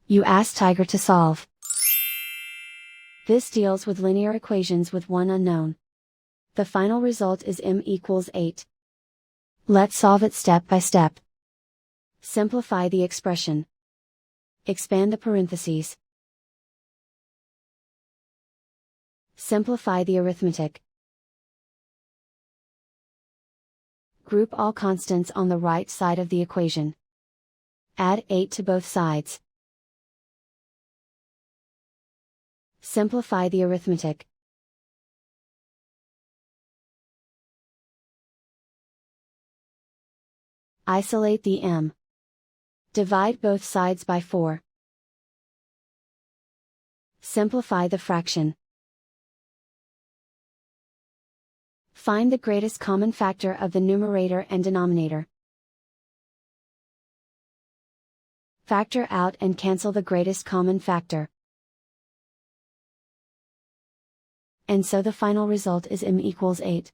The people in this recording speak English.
You ask Tiger to solve. This deals with linear equations with one unknown. The final result is m equals 8. Let's solve it step by step. Simplify the expression. Expand the parentheses. Simplify the arithmetic. Group all constants on the right side of the equation. Add 8 to both sides. Simplify the arithmetic. Isolate the m. Divide both sides by 4. Simplify the fraction. Find the greatest common factor of the numerator and denominator. Factor out and cancel the greatest common factor. And so the final result is m equals 8.